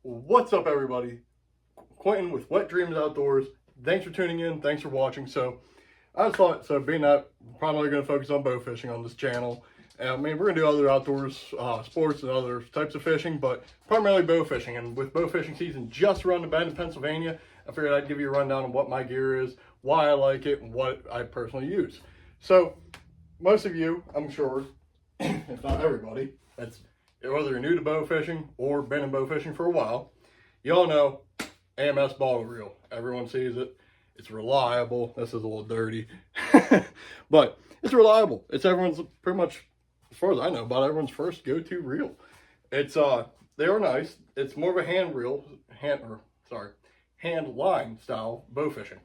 What's up, everybody? Quentin with Wet Dreamz Outdoors. Thanks for tuning in. Thanks for watching. So I just thought, being that I'm primarily going to focus on bow fishing on this channel. I mean, we're going to do other outdoors sports and other types of fishing, but primarily bow fishing. And with bow fishing season just around the bend in Pennsylvania, I figured I'd give you a rundown on what my gear is, why I like it, and what I personally use. So most of you, I'm sure, if not everybody, that's whether you're new to bow fishing or been in bow fishing for a while, you all know AMS Bottle Reel. Everyone sees it. It's reliable. This is a little dirty, but it's reliable. It's everyone's, pretty much, as far as I know, about everyone's first go-to reel. It's they are nice. It's more of a hand line style bow fishing.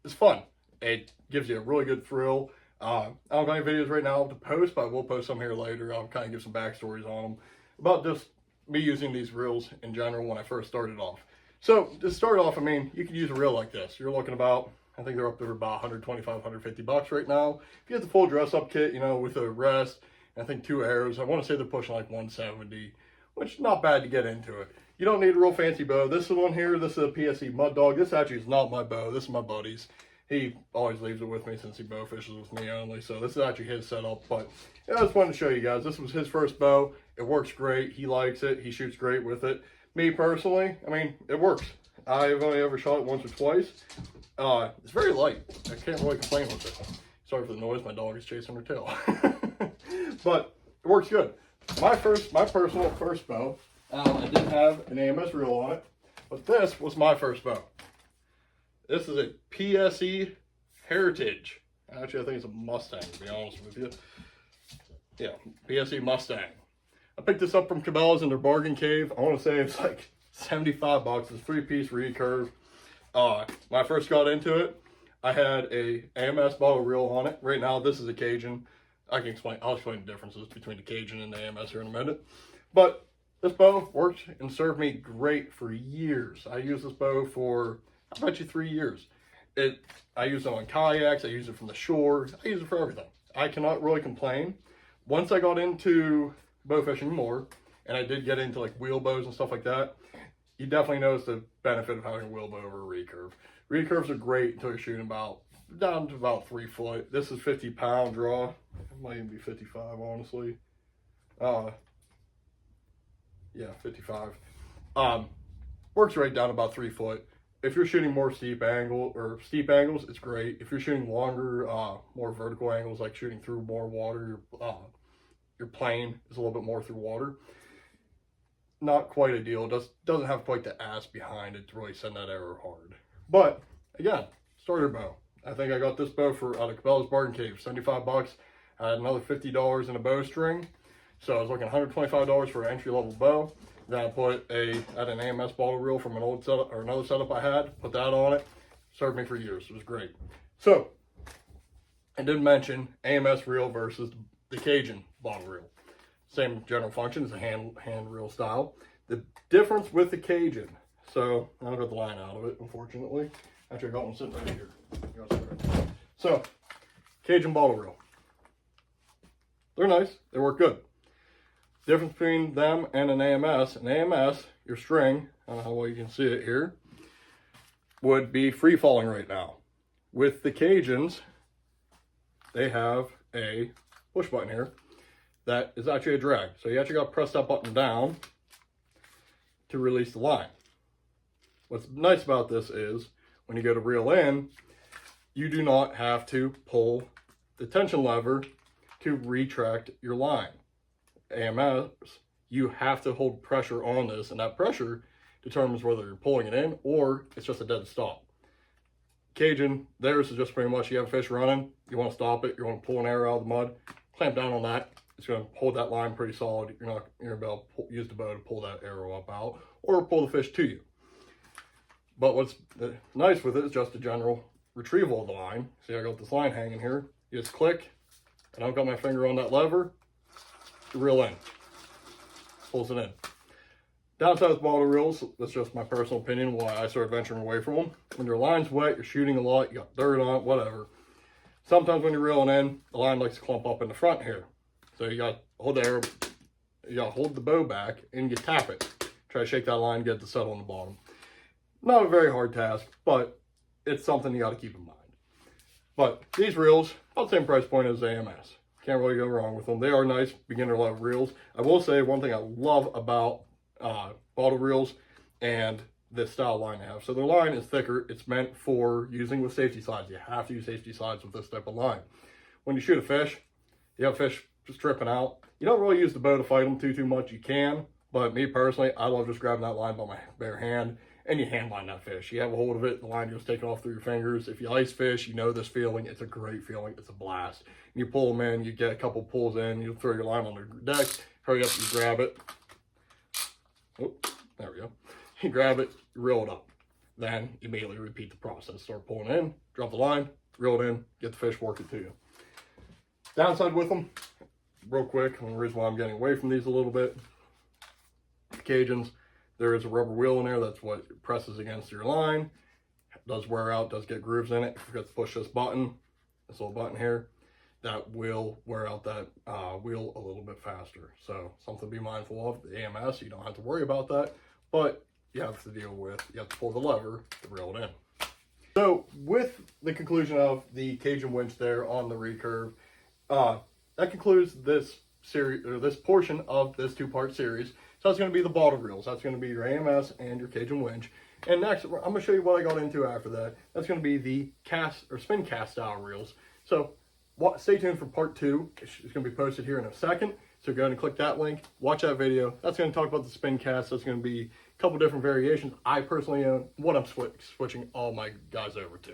It's fun. It gives you a really good thrill. I don't got any videos right now to post, but I will post some here later. I'll kind of give some backstories on them about just me using these reels in general when I first started off. So to start off, I mean, you could use a reel like this. You're looking about, I think they're up there about 125, 150 bucks right now. If you get the full dress-up kit, you know, with a rest, and I think 2 arrows, I want to say they're pushing like 170, which is not bad to get into it. You don't need a real fancy bow. This is one here. This is a PSC Mud Dog. This actually is not my bow. This is my buddy's. He always leaves it with me since he bow fishes with me only. So this is actually his setup. But yeah, I just wanted to show you guys. This was his first bow. It works great. He likes it. He shoots great with it. Me personally, I mean, it works. I've only ever shot it once or twice. It's very light. I can't really complain with it. Sorry for the noise. My dog is chasing her tail. But it works good. My personal first bow, I did have an AMS reel on it, but this was my first bow. This is a PSC Heritage. Actually, I think it's a Mustang, to be honest with you. Yeah, PSC Mustang. I picked this up from Cabela's in their bargain cave. I want to say it's like 75 bucks. It's 3-piece recurve. When I first got into it, I had a AMS Bottle Reel on it. Right now, this is a Cajun. I'll explain the differences between the Cajun and the AMS here in a minute. But this bow worked and served me great for years. I used this bow for, I bet you, 3 years. I use it on kayaks. I use it from the shore. I use it for everything. I cannot really complain. Once I got into bow fishing more, and I did get into like wheel bows and stuff like that, you definitely notice the benefit of having a wheel bow over a recurve. Recurves are great until you're shooting down to about 3 foot. This is 50-pound draw. It might even be 55, honestly. Yeah, 55. Works right down about 3 foot. If you're shooting more steep angles, it's great. If you're shooting longer, more vertical angles, like shooting through more water, your plane is a little bit more through water. Not quite ideal. Doesn't have quite the ass behind it to really send that arrow hard. But again, starter bow. I think I got this bow out of Cabela's Bargain Cave, 75 bucks. I had another $50 in a bowstring. So I was looking $125 for an entry-level bow. Then I put an AMS Bottle Reel from an old setup or another setup I had, put that on it. Served me for years. It was great. So I did mention AMS reel versus the Cajun Bottle Reel. Same general function as a hand reel style. The difference with the Cajun, so I don't got the line out of it, unfortunately. Actually, I got one sitting right here. So, Cajun Bottle Reel. They're nice. They work good. Difference between them and an AMS. An AMS, your string, I don't know how well you can see it here, would be free falling right now. With the Cajuns, they have a push button here that is actually a drag. So you actually got to press that button down to release the line. What's nice about this is when you go to reel in, you do not have to pull the tension lever to retract your line. AMS, you have to hold pressure on this, and that pressure determines whether you're pulling it in or it's just a dead stop. Cajun, theirs is just pretty much you have a fish running, you want to stop it, you want to pull an arrow out of the mud, clamp down on that. It's going to hold that line pretty solid. You're going to be able to use the bow to pull that arrow up out or pull the fish to you. But what's nice with it is just the general retrieval of the line. See, I got this line hanging here. You just click, and I've got my finger on that lever to reel in. Pulls it in. Downside with bottle reels, that's just my personal opinion, why I started venturing away from them. When your line's wet, you're shooting a lot, you got dirt on it, whatever. Sometimes when you're reeling in, the line likes to clump up in the front here. So you got to hold the arrow, you got to hold the bow back and you tap it. try to shake that line, get it to settle on the bottom. Not a very hard task, but it's something you got to keep in mind. But these reels, about the same price point as AMS. Can't really go wrong with them. They are nice beginner level reels. I will say one thing I love about bottle reels and this style line they have. So their line is thicker. It's meant for using with safety slides. You have to use safety slides with this type of line. When you shoot a fish, you have fish just tripping out. You don't really use the bow to fight them too much. You can, but me personally, I love just grabbing that line by my bare hand, and you hand line that fish. You have a hold of it, the line goes taking off through your fingers. If you ice fish, you know this feeling. It's a great feeling. It's a blast. And you pull them in, you get a couple pulls in, you throw your line on the deck, hurry up, you grab it. Oh, there we go. You grab it, reel it up. Then immediately repeat the process. Start pulling in, drop the line, reel it in, get the fish, work it to you. Downside with them, real quick, and the reason why I'm getting away from these a little bit, the Cajuns, there is a rubber wheel in there. That's what presses against your line. It does wear out, does get grooves in it. If you forget to push this button, this little button here, that will wear out that wheel a little bit faster. So something to be mindful of. The AMS, you don't have to worry about that, but you have to deal with, you have to pull the lever to reel it in. So with the conclusion of the Cajun winch there on the recurve, that concludes this series, or this portion of this two-part series. So that's going to be the bottle reels. That's going to be your AMS and your Cajun winch. And next, I'm going to show you what I got into after that. That's going to be the cast or spin cast style reels. So stay tuned for part 2. It's going to be posted here in a second. So go ahead and click that link, watch that video. That's going to talk about the spin cast. That's going to be a couple different variations I personally own, what I'm switching all my guys over to.